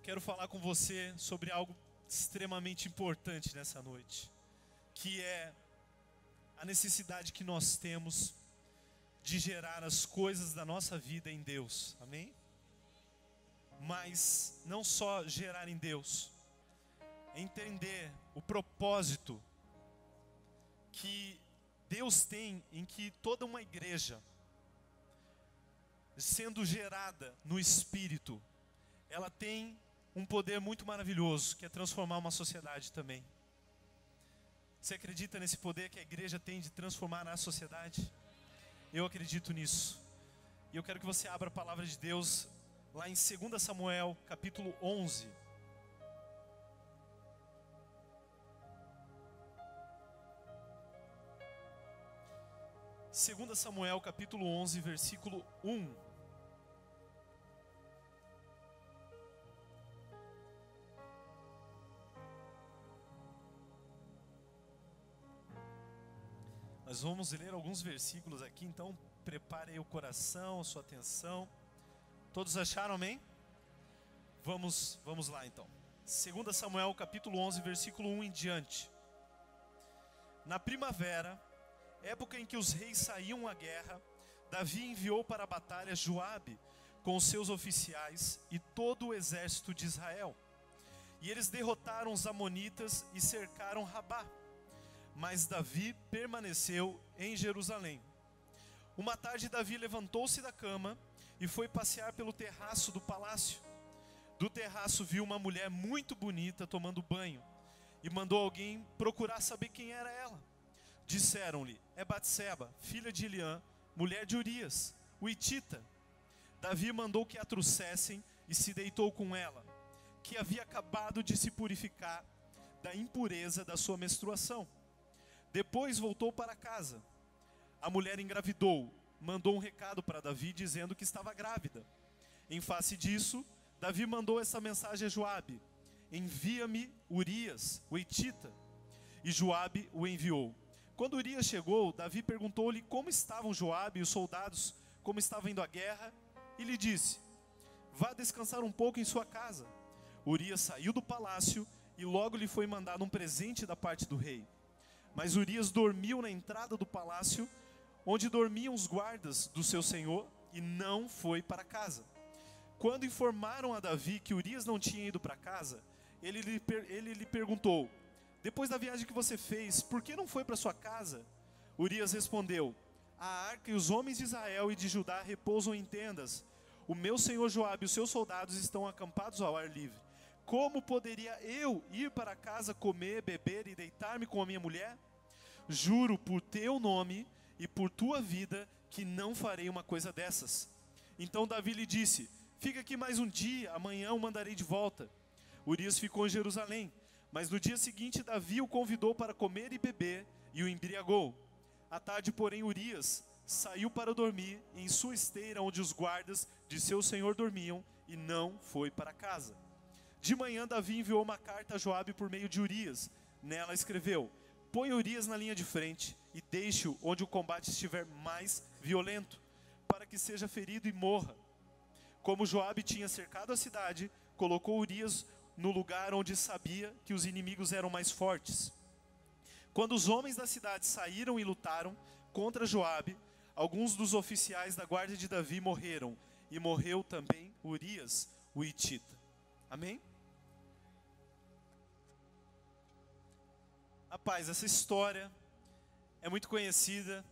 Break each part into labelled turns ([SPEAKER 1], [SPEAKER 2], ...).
[SPEAKER 1] quero falar com você sobre algo extremamente importante nessa noite, que é a necessidade que nós temos de gerar as coisas da nossa vida em Deus, amém? Mas não só gerar em Deus, entender o propósito que Deus tem em que toda uma igreja, sendo gerada no Espírito, ela tem um poder muito maravilhoso, que é transformar uma sociedade também. Você acredita nesse poder que a igreja tem de transformar a sociedade? Eu acredito nisso. E eu quero que você abra a palavra de Deus lá em 2 Samuel, capítulo 11. Segunda Samuel, capítulo 11, versículo 1. Nós vamos ler alguns versículos aqui, então prepare aí o coração, a sua atenção. Todos acharam, amém? Vamos lá então. 2 Samuel, capítulo 11, versículo 1 em diante. Na primavera, época em que os reis saíam à guerra, Davi enviou para a batalha Joabe com os seus oficiais e todo o exército de Israel. E eles derrotaram os amonitas e cercaram Rabá. Mas Davi permaneceu em Jerusalém. Uma tarde Davi levantou-se da cama e foi passear pelo terraço do palácio. Do terraço viu uma mulher muito bonita tomando banho e mandou alguém procurar saber quem era ela. Disseram-lhe: é Batseba, filha de Eliã, mulher de Urias, o hitita. Davi mandou que a trouxessem e se deitou com ela, que havia acabado de se purificar da impureza da sua menstruação. Depois voltou para casa. A mulher engravidou, mandou um recado para Davi dizendo que estava grávida. Em face disso, Davi mandou essa mensagem a Joabe: envia-me Urias, o hitita. E Joabe o enviou. Quando Urias chegou, Davi perguntou-lhe como estavam Joabe e os soldados, como estavam indo à guerra, e lhe disse: vá descansar um pouco em sua casa. Urias saiu do palácio e logo lhe foi mandado um presente da parte do rei. Mas Urias dormiu na entrada do palácio, onde dormiam os guardas do seu senhor, e não foi para casa. Quando informaram a Davi que Urias não tinha ido para casa, ele lhe perguntou: depois da viagem que você fez, por que não foi para sua casa? Urias respondeu: a arca e os homens de Israel e de Judá repousam em tendas. O meu senhor Joabe e os seus soldados estão acampados ao ar livre. Como poderia eu ir para casa comer, beber e deitar-me com a minha mulher? Juro por teu nome e por tua vida que não farei uma coisa dessas. Então Davi lhe disse: fica aqui mais um dia, amanhã o mandarei de volta. Urias ficou em Jerusalém, mas no dia seguinte Davi o convidou para comer e beber e o embriagou. À tarde, porém, Urias saiu para dormir em sua esteira onde os guardas de seu senhor dormiam e não foi para casa. De manhã Davi enviou uma carta a Joabe por meio de Urias. Nela escreveu: põe Urias na linha de frente e deixe-o onde o combate estiver mais violento, para que seja ferido e morra. Como Joabe tinha cercado a cidade, colocou Urias no lugar onde sabia que os inimigos eram mais fortes. Quando os homens da cidade saíram e lutaram contra Joabe, alguns dos oficiais da guarda de Davi morreram, e morreu também Urias, o hitita. Amém? Rapaz, essa história é muito conhecida.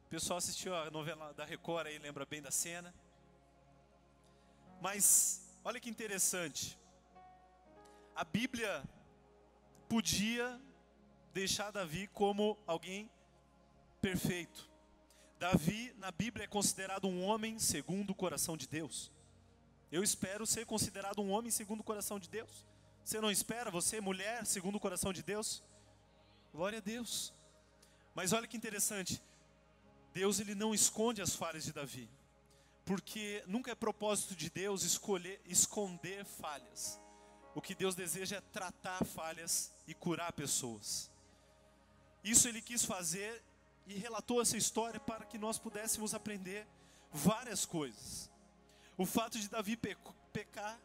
[SPEAKER 1] O pessoal assistiu a novela da Record aí, lembra bem da cena. Mas, olha que interessante. A Bíblia podia deixar Davi como alguém perfeito. Davi, na Bíblia, é considerado um homem segundo o coração de Deus. Eu espero ser considerado um homem segundo o coração de Deus. Você não espera? Você, mulher, segundo o coração de Deus? Glória a Deus. Mas olha que interessante. Deus, ele não esconde as falhas de Davi. Porque nunca é propósito de Deus esconder falhas. O que Deus deseja é tratar falhas e curar pessoas. Isso ele quis fazer e relatou essa história para que nós pudéssemos aprender várias coisas. O fato de Davi pecar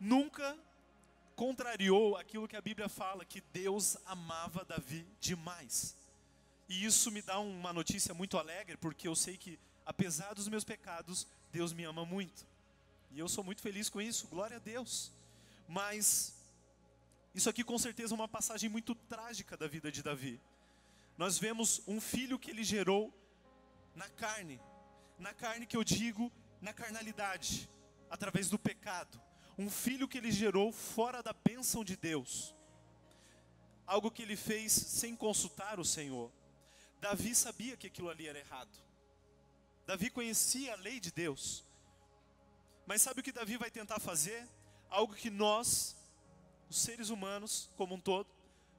[SPEAKER 1] nunca contrariou aquilo que a Bíblia fala, que Deus amava Davi demais. E isso me dá uma notícia muito alegre, porque eu sei que, apesar dos meus pecados, Deus me ama muito. E eu sou muito feliz com isso, glória a Deus. Mas isso aqui com certeza é uma passagem muito trágica da vida de Davi. Nós vemos um filho que ele gerou na carne que eu digo, na carnalidade, através do pecado. Um filho que ele gerou fora da bênção de Deus. Algo que ele fez sem consultar o Senhor. Davi sabia que aquilo ali era errado. Davi conhecia a lei de Deus. Mas sabe o que Davi vai tentar fazer? Algo que nós, os seres humanos como um todo,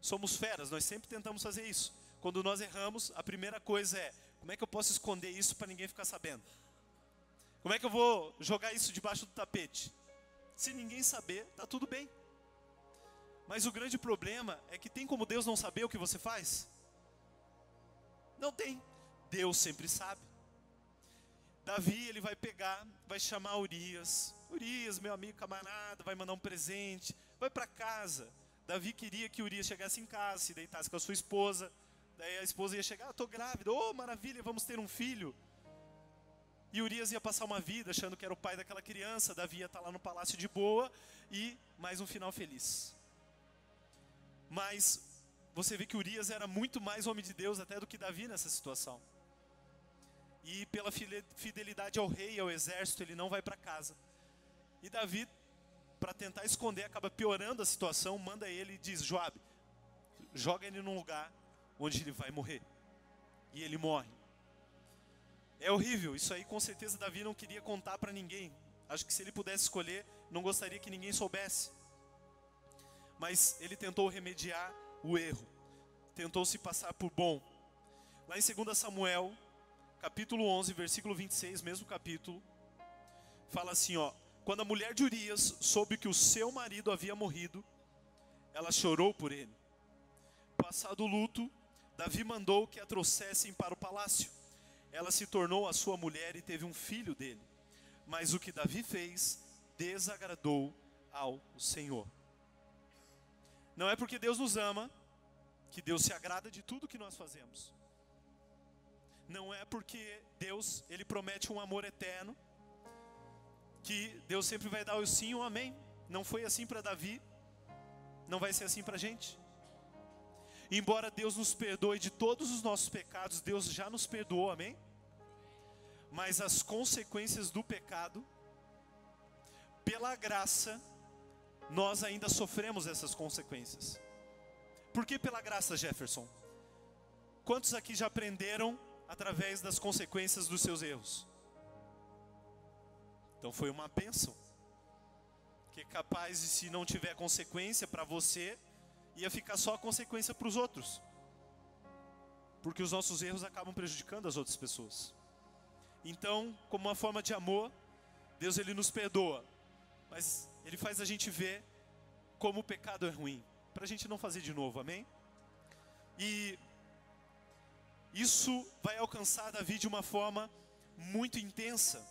[SPEAKER 1] somos feras, nós sempre tentamos fazer isso. Quando nós erramos, a primeira coisa é: como é que eu posso esconder isso para ninguém ficar sabendo? Como é que eu vou jogar isso debaixo do tapete? Se ninguém saber, tá tudo bem. Mas o grande problema é que tem como Deus não saber o que você faz? Não tem. Deus sempre sabe. Davi, ele vai pegar, vai chamar Urias. Urias, meu amigo, camarada, vai mandar um presente. Vai para casa. Davi queria que Urias chegasse em casa, se deitasse com a sua esposa. Daí a esposa ia chegar: estou grávida, oh maravilha, vamos ter um filho. E Urias ia passar uma vida achando que era o pai daquela criança. Davi ia estar lá no palácio de boa e mais um final feliz. Mas você vê que Urias era muito mais homem de Deus até do que Davi nessa situação. E pela fidelidade ao rei e ao exército, ele não vai para casa. E Davi, para tentar esconder, acaba piorando a situação, manda ele e diz: Joabe, joga ele num lugar onde ele vai morrer. E ele morre. É horrível, isso aí com certeza Davi não queria contar para ninguém. Acho que se ele pudesse escolher, não gostaria que ninguém soubesse. Mas ele tentou remediar o erro. Tentou se passar por bom. Lá em 2 Samuel, capítulo 11, versículo 26, mesmo capítulo, fala assim, ó: quando a mulher de Urias soube que o seu marido havia morrido, ela chorou por ele. Passado o luto, Davi mandou que a trouxessem para o palácio. Ela se tornou a sua mulher e teve um filho dele. Mas o que Davi fez desagradou ao Senhor. Não é porque Deus nos ama que Deus se agrada de tudo que nós fazemos. Não é porque Deus, ele promete um amor eterno, que Deus sempre vai dar o sim e o amém. Não foi assim para Davi, não vai ser assim para a gente. Embora Deus nos perdoe de todos os nossos pecados, Deus já nos perdoou, amém? Mas as consequências do pecado, pela graça, nós ainda sofremos essas consequências. Por que pela graça, Jefferson? Quantos aqui já aprenderam através das consequências dos seus erros? Então foi uma bênção. Que é capaz de, se não tiver consequência para você, ia ficar só a consequência para os outros. Porque os nossos erros acabam prejudicando as outras pessoas. Então, como uma forma de amor, Deus, ele nos perdoa. Mas ele faz a gente ver como o pecado é ruim, para a gente não fazer de novo, amém? E isso vai alcançar Davi de uma forma muito intensa.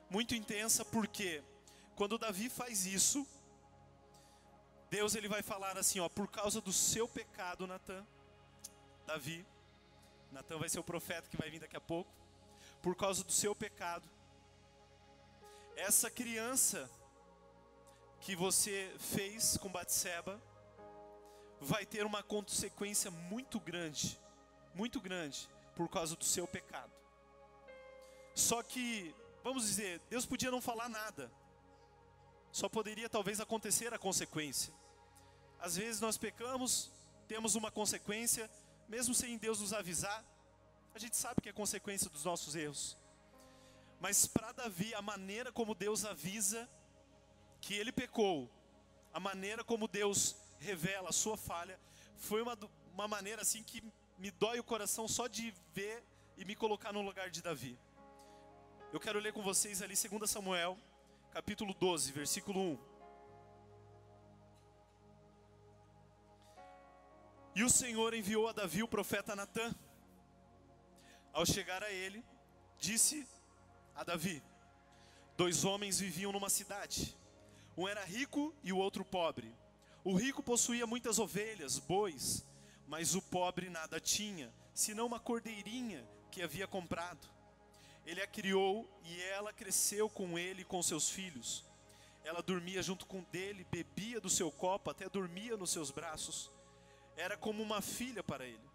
[SPEAKER 1] Muito intensa, porque quando Davi faz isso, Deus, ele vai falar assim, ó: por causa do seu pecado, Natan, Davi, Natan vai ser o profeta que vai vir daqui a pouco. Por causa do seu pecado, essa criança que você fez com Batseba vai ter uma consequência muito grande por causa do seu pecado. Só que, vamos dizer, Deus podia não falar nada, só poderia talvez acontecer a consequência. Às vezes nós pecamos, temos uma consequência, mesmo sem Deus nos avisar. A gente sabe que é consequência dos nossos erros. Mas para Davi, a maneira como Deus avisa que ele pecou, a maneira como Deus revela a sua falha, foi uma maneira assim que me dói o coração só de ver e me colocar no lugar de Davi. Eu quero ler com vocês ali 2 Samuel, capítulo 12, versículo 1. E o Senhor enviou a Davi o profeta Natan. Ao chegar a ele, disse a Davi: 2 homens viviam numa cidade. Um era rico e o outro pobre. O rico possuía muitas ovelhas, bois, mas o pobre nada tinha, senão uma cordeirinha que havia comprado. Ele a criou e ela cresceu com ele e com seus filhos. Ela dormia junto com dele, bebia do seu copo, até dormia nos seus braços. Era como uma filha para ele.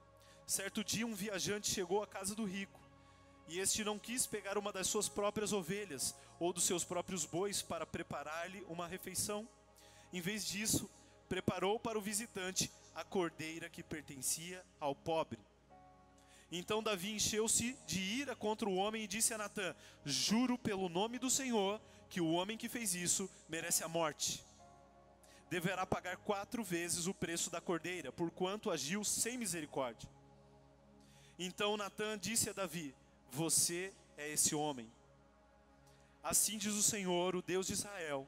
[SPEAKER 1] Certo dia um viajante chegou à casa do rico, e este não quis pegar uma das suas próprias ovelhas, ou dos seus próprios bois, para preparar-lhe uma refeição. Em vez disso, preparou para o visitante a cordeira que pertencia ao pobre. Então Davi encheu-se de ira contra o homem e disse a Natã: juro pelo nome do Senhor que o homem que fez isso merece a morte. Deverá pagar 4 vezes o preço da cordeira, porquanto agiu sem misericórdia. Então Natã disse a Davi: você é esse homem. Assim diz o Senhor, o Deus de Israel: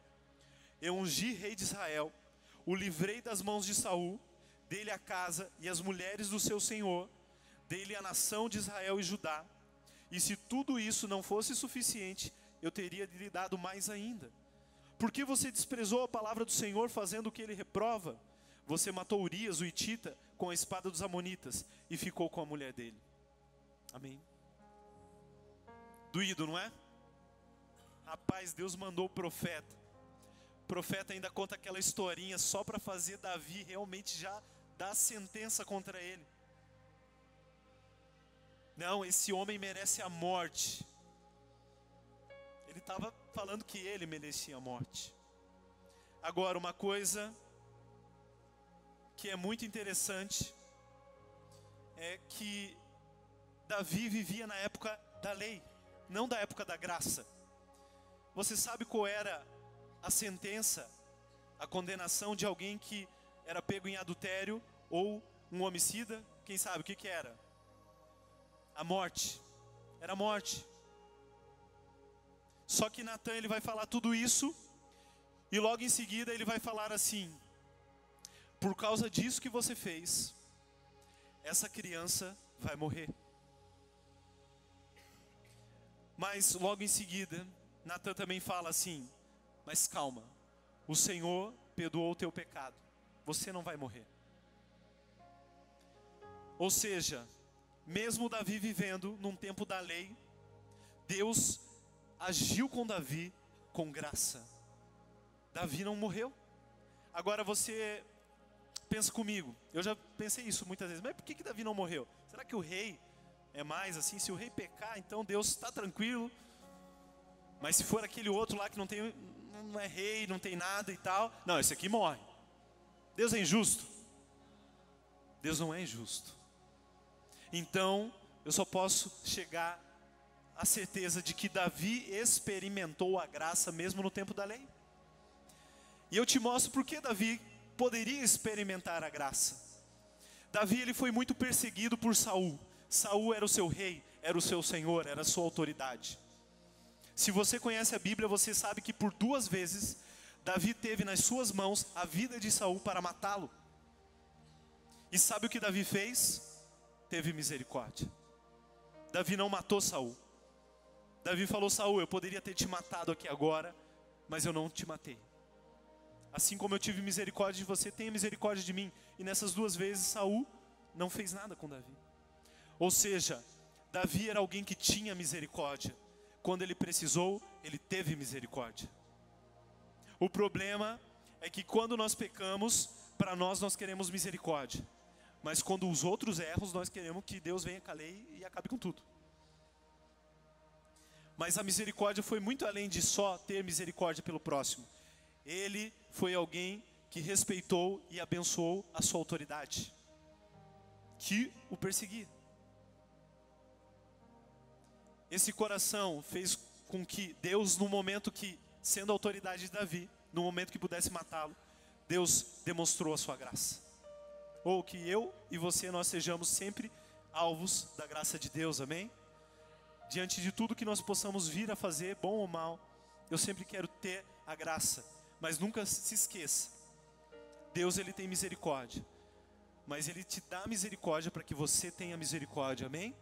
[SPEAKER 1] eu ungi rei de Israel, o livrei das mãos de Saul, dei-lhe a casa e as mulheres do seu senhor, dei-lhe a nação de Israel e Judá. E se tudo isso não fosse suficiente, eu teria lhe dado mais ainda. Por que você desprezou a palavra do Senhor, fazendo o que ele reprova? Você matou Urias, o hitita, com a espada dos amonitas, e ficou com a mulher dele. Amém. Doído, não é? Rapaz, Deus mandou o profeta. O profeta ainda conta aquela historinha só para fazer Davi realmente já dar a sentença contra ele. Não, esse homem merece a morte. Ele estava falando que ele merecia a morte. Agora, uma coisa que é muito interessante é que Davi vivia na época da lei, não da época da graça. Você sabe qual era a sentença, a condenação de alguém que era pego em adultério ou um homicida? Quem sabe o que era? A morte. Era a morte. Só que Natã, ele vai falar tudo isso, e logo em seguida ele vai falar assim: por causa disso que você fez, essa criança vai morrer. Mas logo em seguida, Natã também fala assim: mas calma, o Senhor perdoou o teu pecado, você não vai morrer. Ou seja, mesmo Davi vivendo num tempo da lei, Deus agiu com Davi com graça. Davi não morreu. Agora você pensa comigo, eu já pensei isso muitas vezes, mas por que Davi não morreu? Será que o rei é mais assim? Se o rei pecar, então Deus está tranquilo. Mas se for aquele outro lá que não é rei, não tem nada e tal, não, esse aqui morre. Deus é injusto? Deus não é injusto. Então, eu só posso chegar à certeza de que Davi experimentou a graça mesmo no tempo da lei. E eu te mostro por que Davi poderia experimentar a graça. Davi, ele foi muito perseguido por Saul. Saul era o seu rei, era o seu senhor, era a sua autoridade. Se você conhece a Bíblia, você sabe que por 2 vezes Davi teve nas suas mãos a vida de Saul para matá-lo. E sabe o que Davi fez? Teve misericórdia. Davi não matou Saul. Davi falou: Saul, eu poderia ter te matado aqui agora, mas eu não te matei. Assim como eu tive misericórdia de você, tenha misericórdia de mim. E nessas 2 vezes Saul não fez nada com Davi. Ou seja, Davi era alguém que tinha misericórdia. Quando ele precisou, ele teve misericórdia. O problema é que quando nós pecamos, para nós queremos misericórdia. Mas quando os outros erram, nós queremos que Deus venha com a lei e acabe com tudo. Mas a misericórdia foi muito além de só ter misericórdia pelo próximo. Ele foi alguém que respeitou e abençoou a sua autoridade, que o perseguia. Esse coração fez com que Deus, no momento que, sendo a autoridade de Davi, no momento que pudesse matá-lo, Deus demonstrou a sua graça. Ou que eu e você, nós sejamos sempre alvos da graça de Deus, amém? Diante de tudo que nós possamos vir a fazer, bom ou mal, eu sempre quero ter a graça. Mas nunca se esqueça, Deus, ele tem misericórdia, mas ele te dá misericórdia para que você tenha misericórdia, amém?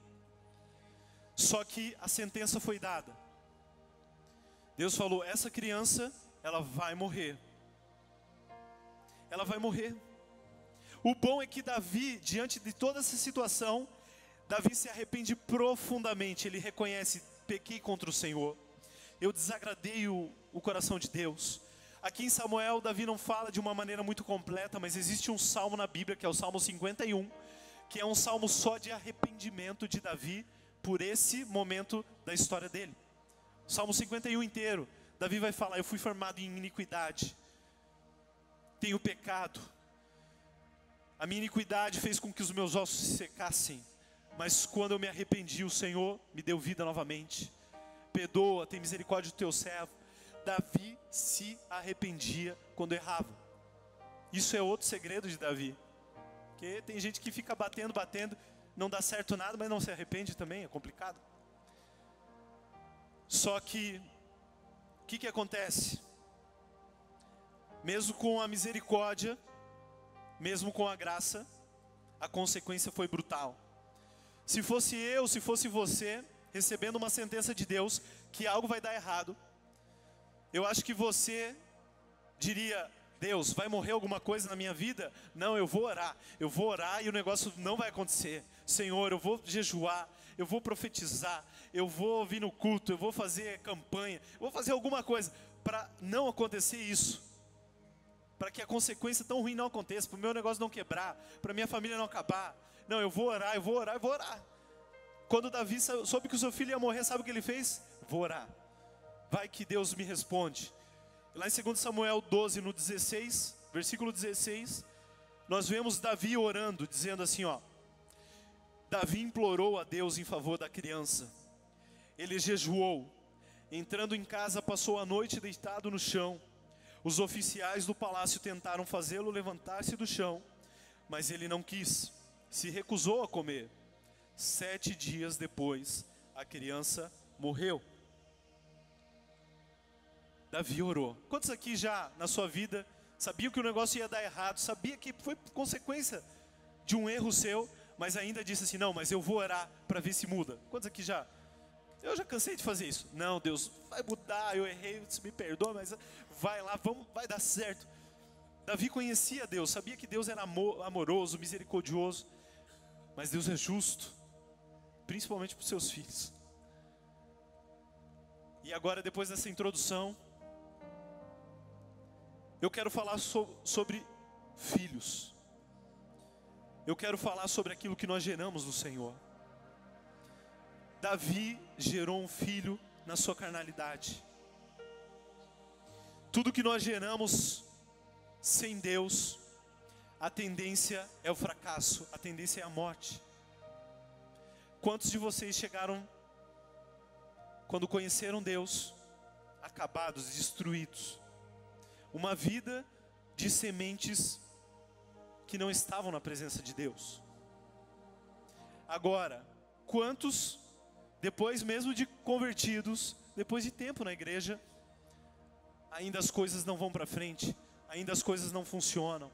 [SPEAKER 1] Só que a sentença foi dada. Deus falou: essa criança ela vai morrer. Ela vai morrer. O bom é que Davi, diante de toda essa situação, Davi se arrepende profundamente. Ele reconhece: pequei contra o Senhor, eu desagradei o coração de Deus. Aqui em Samuel, Davi não fala de uma maneira muito completa, mas existe um salmo na Bíblia, que é o Salmo 51, que é um salmo só de arrependimento de Davi por esse momento da história dele. O Salmo 51 inteiro, Davi vai falar: eu fui formado em iniquidade, tenho pecado, a minha iniquidade fez com que os meus ossos se secassem, mas quando eu me arrependi, o Senhor me deu vida novamente. Perdoa, tem misericórdia do teu servo. Davi se arrependia quando errava. Isso é outro segredo de Davi. Porque tem gente que fica batendo, não dá certo nada, mas não se arrepende também, é complicado. Só que, o que acontece? Mesmo com a misericórdia, mesmo com a graça, a consequência foi brutal. Se fosse eu, se fosse você, recebendo uma sentença de Deus, que algo vai dar errado, eu acho que você diria: Deus, vai morrer alguma coisa na minha vida? Não, eu vou orar e o negócio não vai acontecer. Senhor, eu vou jejuar, eu vou profetizar, eu vou vir no culto, eu vou fazer campanha, eu vou fazer alguma coisa para não acontecer isso, para que a consequência tão ruim não aconteça, para o meu negócio não quebrar, para minha família não acabar. Não, eu vou orar. Quando Davi soube que o seu filho ia morrer, sabe o que ele fez? Vou orar, vai que Deus me responde. Lá em 2 Samuel 12, no 16, versículo 16, nós vemos Davi orando, dizendo assim, ó: Davi implorou a Deus em favor da criança. Ele jejuou, entrando em casa passou a noite deitado no chão. Os oficiais do palácio tentaram fazê-lo levantar-se do chão, mas ele não quis, se recusou a comer. 7 dias depois, a criança morreu. Davi orou. Quantos aqui já na sua vida sabiam que o negócio ia dar errado, sabia que foi consequência de um erro seu, mas ainda disse assim: não, mas eu vou orar para ver se muda? Quantos aqui já? Eu já cansei de fazer isso. Não, Deus, vai mudar, eu errei, me perdoa, mas vai lá, vai dar certo. Davi conhecia Deus, sabia que Deus era amoroso, misericordioso, mas Deus é justo, principalmente para os seus filhos. E agora, depois dessa introdução, eu quero falar sobre filhos. Eu quero falar sobre aquilo que nós geramos no Senhor. Davi gerou um filho na sua carnalidade. Tudo que nós geramos sem Deus, a tendência é o fracasso, a tendência é a morte. Quantos de vocês chegaram, quando conheceram Deus, acabados, destruídos? Uma vida de sementes que não estavam na presença de Deus. Agora, quantos, depois mesmo de convertidos, depois de tempo na igreja, ainda as coisas não vão para frente, ainda as coisas não funcionam?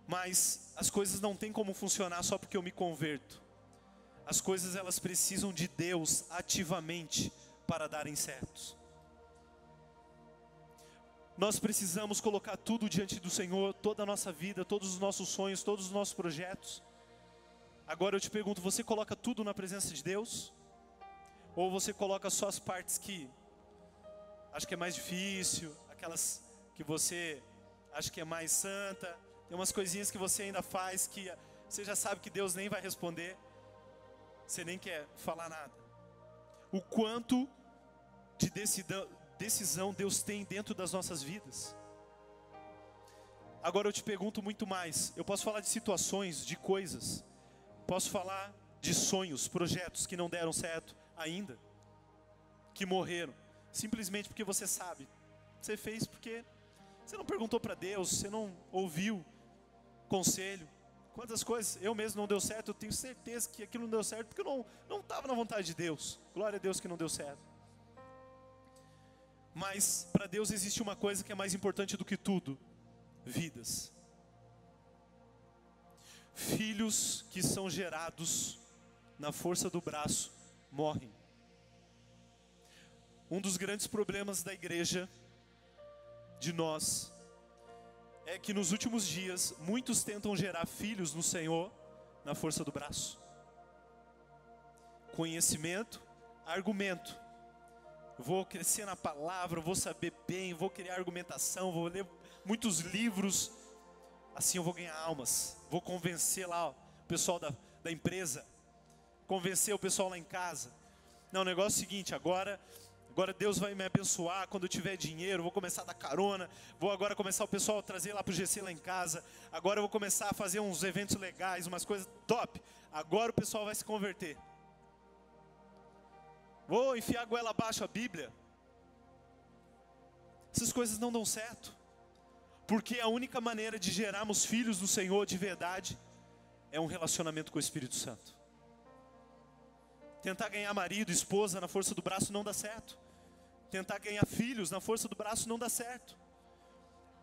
[SPEAKER 1] Mas as coisas não têm como funcionar só porque eu me converto. As coisas, elas precisam de Deus ativamente para darem certos. Nós precisamos colocar tudo diante do Senhor, toda a nossa vida, todos os nossos sonhos, todos os nossos projetos. Agora eu te pergunto, você coloca tudo na presença de Deus? Ou você coloca só as partes que acho que é mais difícil, aquelas que você acha que é mais santa, tem umas coisinhas que você ainda faz que você já sabe que Deus nem vai responder, você nem quer falar nada. O quanto de decisão Deus tem dentro das nossas vidas. Agora eu te pergunto muito mais. Eu posso falar de situações, de coisas, posso falar de sonhos, projetos que não deram certo ainda, que morreram, simplesmente porque você sabe, você fez porque você não perguntou para Deus, você não ouviu conselho. Quantas coisas eu mesmo não deu certo, eu tenho certeza que aquilo não deu certo porque eu não estava na vontade de Deus. Glória a Deus que não deu certo. Mas para Deus existe uma coisa que é mais importante do que tudo: vidas. Filhos que são gerados na força do braço morrem. Um dos grandes problemas da igreja, de nós, é que nos últimos dias, muitos tentam gerar filhos no Senhor, na força do braço. Conhecimento, argumento. Vou crescer na palavra, vou saber bem, vou criar argumentação, vou ler muitos livros. Assim eu vou ganhar almas. Vou convencer lá o pessoal da empresa. Convencer o pessoal lá em casa. Não, o negócio é o seguinte, agora Deus vai me abençoar quando eu tiver dinheiro, vou começar a dar carona, vou agora começar o pessoal a trazer lá pro GC lá em casa, agora eu vou começar a fazer uns eventos legais, umas coisas top, agora o pessoal vai se converter. Vou enfiar a goela abaixo a Bíblia. Essas coisas não dão certo, porque a única maneira de gerarmos filhos do Senhor de verdade é um relacionamento com o Espírito Santo. Tentar ganhar marido, esposa na força do braço não dá certo. Tentar ganhar filhos na força do braço não dá certo.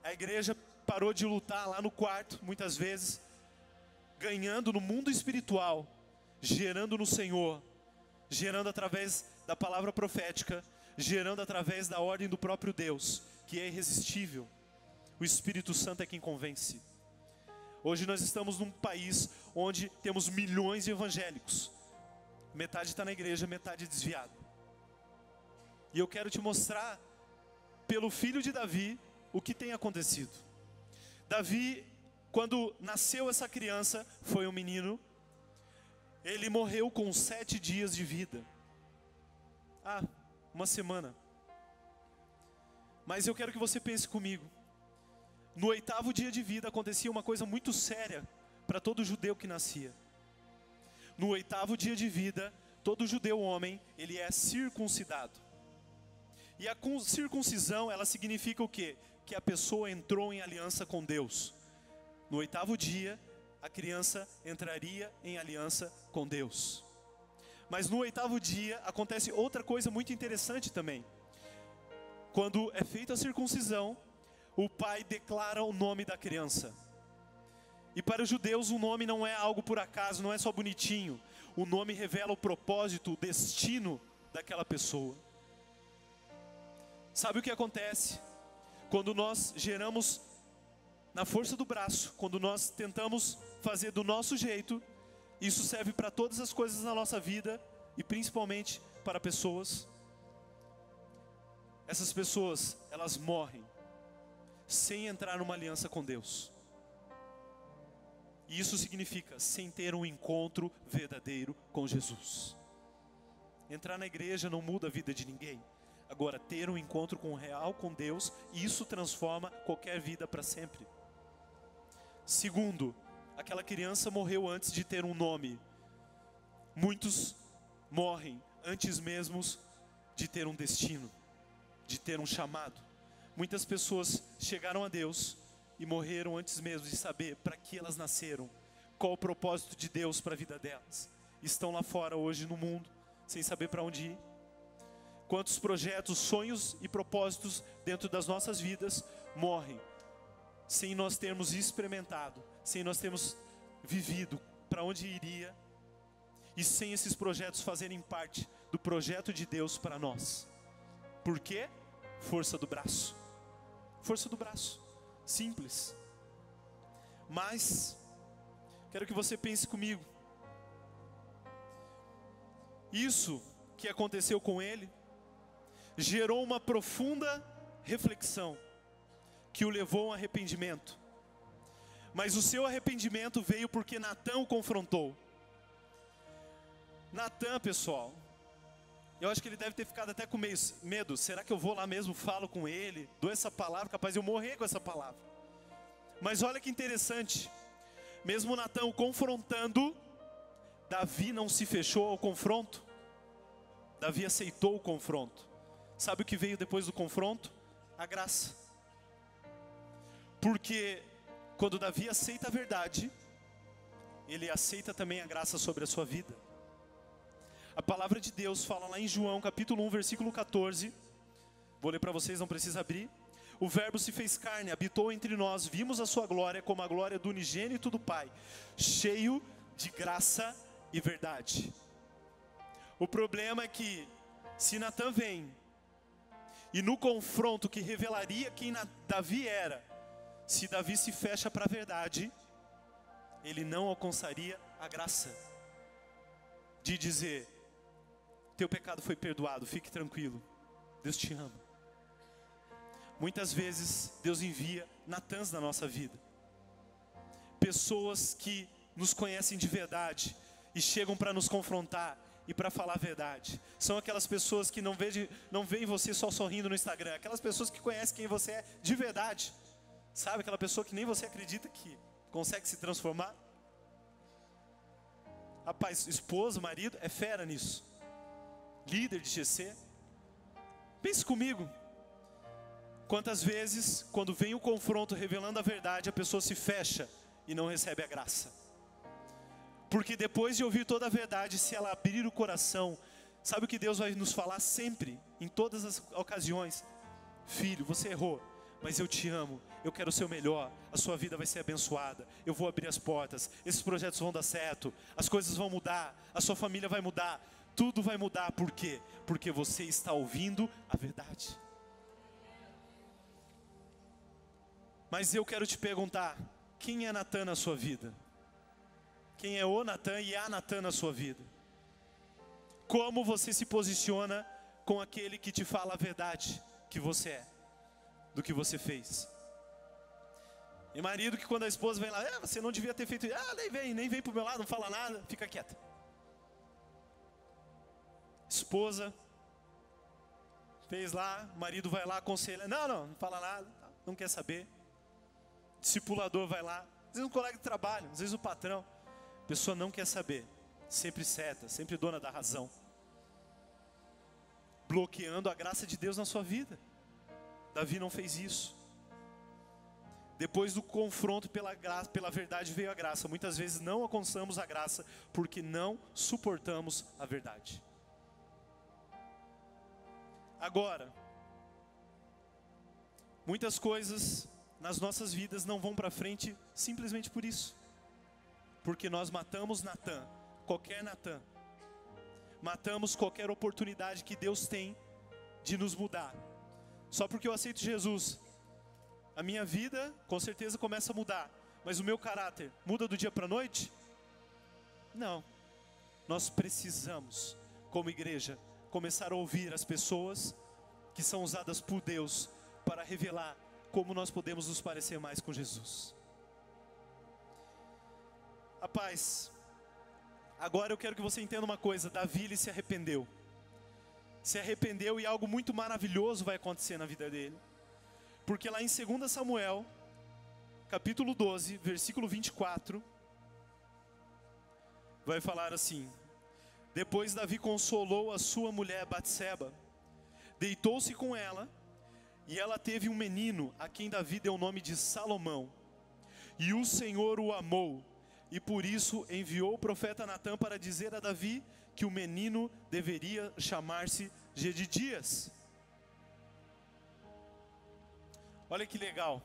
[SPEAKER 1] A igreja parou de lutar lá no quarto, muitas vezes, ganhando no mundo espiritual, gerando no Senhor, gerando através da palavra profética, gerando através da ordem do próprio Deus, que é irresistível. O Espírito Santo é quem convence. Hoje nós estamos num país onde temos milhões de evangélicos. Metade está na igreja, metade desviado. E eu quero te mostrar, pelo filho de Davi, o que tem acontecido. Davi, quando nasceu essa criança, foi um menino. Ele morreu com 7 dias de vida. Uma semana. Mas eu quero que você pense comigo. No 8º dia de vida acontecia uma coisa muito séria para todo judeu que nascia. No 8º dia de vida, todo judeu homem, ele é circuncidado. E a circuncisão, ela significa o quê? Que a pessoa entrou em aliança com Deus. No 8º dia, a criança entraria em aliança com Deus. Mas no 8º dia, acontece outra coisa muito interessante também. Quando é feita a circuncisão, o pai declara o nome da criança. E para os judeus o nome não é algo por acaso, não é só bonitinho. O nome revela o propósito, o destino daquela pessoa. Sabe o que acontece? Quando nós geramos na força do braço, quando nós tentamos fazer do nosso jeito, isso serve para todas as coisas na nossa vida e principalmente para pessoas. Essas pessoas, elas morrem sem entrar numa aliança com Deus. E isso significa sem ter um encontro verdadeiro com Jesus. Entrar na igreja não muda a vida de ninguém. Agora, ter um encontro real com Deus, isso transforma qualquer vida para sempre. Segundo, aquela criança morreu antes de ter um nome. Muitos morrem antes mesmo de ter um destino, de ter um chamado. Muitas pessoas chegaram a Deus e morreram antes mesmo de saber para que elas nasceram, qual o propósito de Deus para a vida delas. Estão lá fora hoje no mundo, sem saber para onde ir. Quantos projetos, sonhos e propósitos dentro das nossas vidas morrem sem nós termos experimentado, sem nós termos vivido para onde iria e sem esses projetos fazerem parte do projeto de Deus para nós. Por quê? Força do braço. Força do braço. Simples. Mas quero que você pense comigo. Isso que aconteceu com ele gerou uma profunda reflexão que o levou a um arrependimento. Mas o seu arrependimento veio porque Natã o confrontou. Natã, pessoal, eu acho que ele deve ter ficado até com medo. Será que eu vou lá mesmo, falo com ele, dou essa palavra, capaz de eu morrer com essa palavra. Mas olha que interessante. Mesmo Natã o confrontando, Davi não se fechou ao confronto. Davi aceitou o confronto. Sabe o que veio depois do confronto? A graça. Porque quando Davi aceita a verdade, ele aceita também a graça sobre a sua vida. A palavra de Deus fala lá em João capítulo 1, versículo 14. Vou ler para vocês, não precisa abrir. O verbo se fez carne, habitou entre nós, vimos a sua glória como a glória do unigênito do Pai, cheio de graça e verdade. O problema é que se Natã vem E no confronto que revelaria quem Davi era, se Davi se fecha para a verdade, ele não alcançaria a graça de dizer: teu pecado foi perdoado, fique tranquilo, Deus te ama. Muitas vezes Deus envia Natãs na nossa vida, pessoas que nos conhecem de verdade e chegam para nos confrontar e para falar a verdade. São aquelas pessoas que não veem você só sorrindo no Instagram, aquelas pessoas que conhecem quem você é de verdade. Sabe, aquela pessoa que nem você acredita que consegue se transformar. Rapaz, esposo, marido, é fera nisso. Líder de GC. Pense comigo. Quantas vezes, quando vem o confronto revelando a verdade, a pessoa se fecha e não recebe a graça. Porque depois de ouvir toda a verdade, se ela abrir o coração, sabe o que Deus vai nos falar sempre, em todas as ocasiões? Filho, você errou, mas eu te amo, eu quero o seu melhor, a sua vida vai ser abençoada, eu vou abrir as portas, esses projetos vão dar certo, as coisas vão mudar, a sua família vai mudar, tudo vai mudar. Por quê? Porque você está ouvindo a verdade. Mas eu quero te perguntar, quem é Natã na sua vida? Quem é o Natã e a Natã na sua vida? Como você se posiciona com aquele que te fala a verdade que você é, do que você fez? E marido que quando a esposa vem lá, você não devia ter feito isso, nem vem pro meu lado, não fala nada, fica quieta. Esposa fez lá, marido vai lá, aconselha, não fala nada, não quer saber. Discipulador vai lá, às vezes um colega de trabalho, às vezes o patrão. A pessoa não quer saber, sempre certa, sempre dona da razão, bloqueando a graça de Deus na sua vida. Davi não fez isso. Depois do confronto pela graça, pela verdade veio a graça. Muitas vezes não alcançamos a graça porque não suportamos a verdade. Agora, muitas coisas nas nossas vidas não vão para frente simplesmente por isso. Porque nós matamos Natã, qualquer Natã. Matamos qualquer oportunidade que Deus tem de nos mudar. Só porque eu aceito Jesus, a minha vida com certeza começa a mudar. Mas o meu caráter muda do dia para a noite? Não. Nós precisamos, como igreja, começar a ouvir as pessoas que são usadas por Deus para revelar como nós podemos nos parecer mais com Jesus. Rapaz, agora eu quero que você entenda uma coisa. Davi, ele se arrependeu. Se arrependeu e algo muito maravilhoso vai acontecer na vida dele. Porque lá em 2 Samuel, capítulo 12, versículo 24, vai falar assim: depois Davi consolou a sua mulher Batseba, deitou-se com ela, e ela teve um menino, a quem Davi deu o nome de Salomão. E o Senhor o amou, e por isso enviou o profeta Natã para dizer a Davi que o menino deveria chamar-se Jedidias. Olha que legal.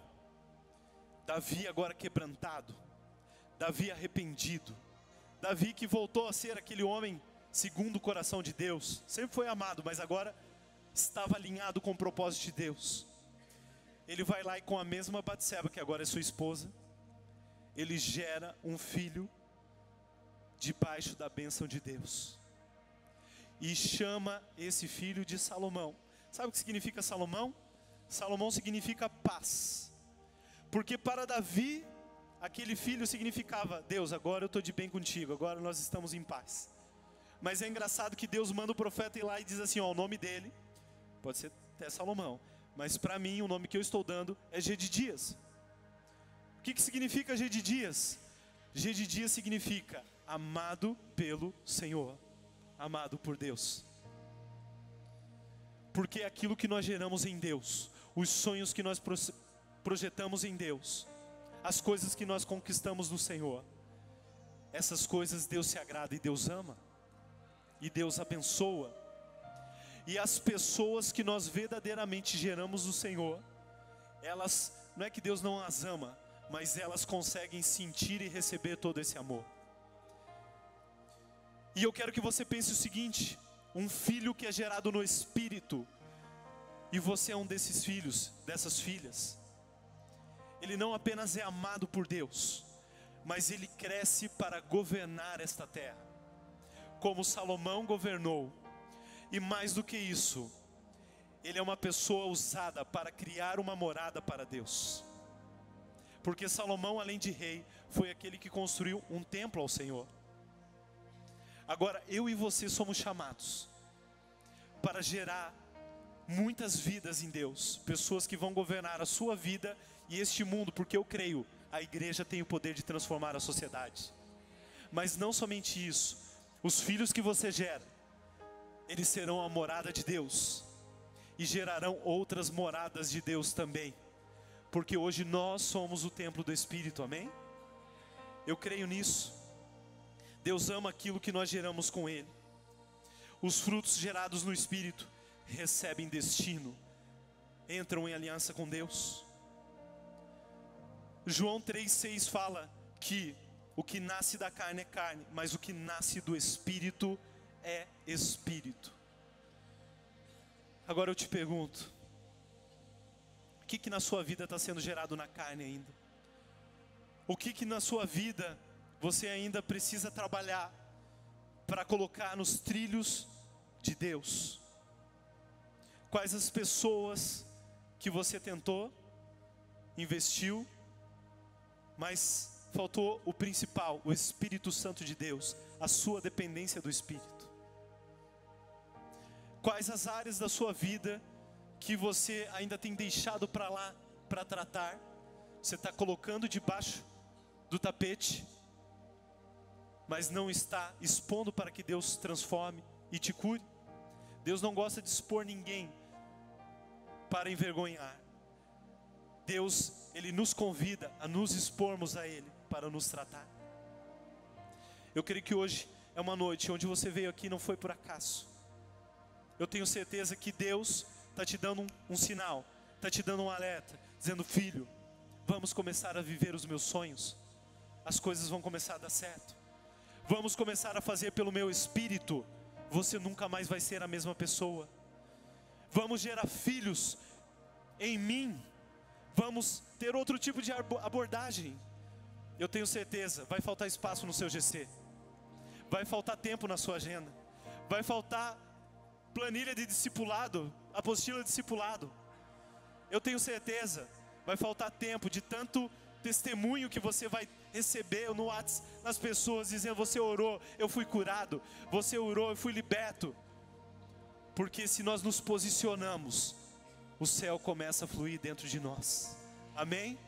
[SPEAKER 1] Davi agora quebrantado, Davi arrependido, Davi que voltou a ser aquele homem segundo o coração de Deus. Sempre foi amado, mas agora estava alinhado com o propósito de Deus. Ele vai lá e com a mesma Batseba, que agora é sua esposa, ele gera um filho debaixo da bênção de Deus. E chama esse filho de Salomão. Sabe o que significa Salomão? Salomão significa paz. Porque para Davi, aquele filho significava: Deus, agora eu estou de bem contigo, agora nós estamos em paz. Mas é engraçado que Deus manda o profeta ir lá e diz assim: o nome dele pode ser até Salomão, mas para mim o nome que eu estou dando é Jedidias. O que significa Jedidias? Jedidias significa amado pelo Senhor, amado por Deus. Porque é aquilo que nós geramos em Deus, os sonhos que nós projetamos em Deus, as coisas que nós conquistamos no Senhor, essas coisas Deus se agrada e Deus ama, e Deus abençoa. E as pessoas que nós verdadeiramente geramos no Senhor, elas, não é que Deus não as ama, mas elas conseguem sentir e receber todo esse amor. E eu quero que você pense o seguinte: um filho que é gerado no Espírito, e você é um desses filhos, dessas filhas, ele não apenas é amado por Deus, mas ele cresce para governar esta terra, como Salomão governou. E mais do que isso, ele é uma pessoa usada para criar uma morada para Deus. Porque Salomão, além de rei, foi aquele que construiu um templo ao Senhor. Agora, eu e você somos chamados para gerar muitas vidas em Deus, pessoas que vão governar a sua vida e este mundo, porque eu creio, a igreja tem o poder de transformar a sociedade. Mas não somente isso, os filhos que você gera, eles serão a morada de Deus, e gerarão outras moradas de Deus também, porque hoje nós somos o templo do Espírito, amém? Eu creio nisso. Deus ama aquilo que nós geramos com Ele. Os frutos gerados no Espírito recebem destino, entram em aliança com Deus. João 3,6 fala que o que nasce da carne é carne, mas o que nasce do Espírito é Espírito. Agora eu te pergunto, o que na sua vida está sendo gerado na carne ainda? O que na sua vida você ainda precisa trabalhar para colocar nos trilhos de Deus? Quais as pessoas que você tentou, investiu, mas faltou o principal, o Espírito Santo de Deus, a sua dependência do Espírito? Quais as áreas da sua vida que você ainda tem deixado para lá, para tratar? Você está colocando debaixo do tapete, mas não está expondo para que Deus transforme e te cure? Deus não gosta de expor ninguém para envergonhar. Deus, Ele nos convida a nos expormos a Ele para nos tratar. Eu creio que hoje é uma noite onde você veio aqui não foi por acaso. Eu tenho certeza que Deus está te dando um sinal, está te dando um alerta, dizendo: filho, vamos começar a viver os meus sonhos. As coisas vão começar a dar certo. Vamos começar a fazer pelo meu Espírito. Você nunca mais vai ser a mesma pessoa. Vamos gerar filhos em mim. Vamos ter outro tipo de abordagem. Eu tenho certeza, vai faltar espaço no seu GC. Vai faltar tempo na sua agenda. Vai faltar planilha de discipulado, apostila de discipulado. Eu tenho certeza, vai faltar tempo de tanto testemunho que você vai receber no WhatsApp, nas pessoas dizendo: você orou, eu fui curado. Você orou, eu fui liberto. Porque se nós nos posicionamos, o céu começa a fluir dentro de nós. Amém?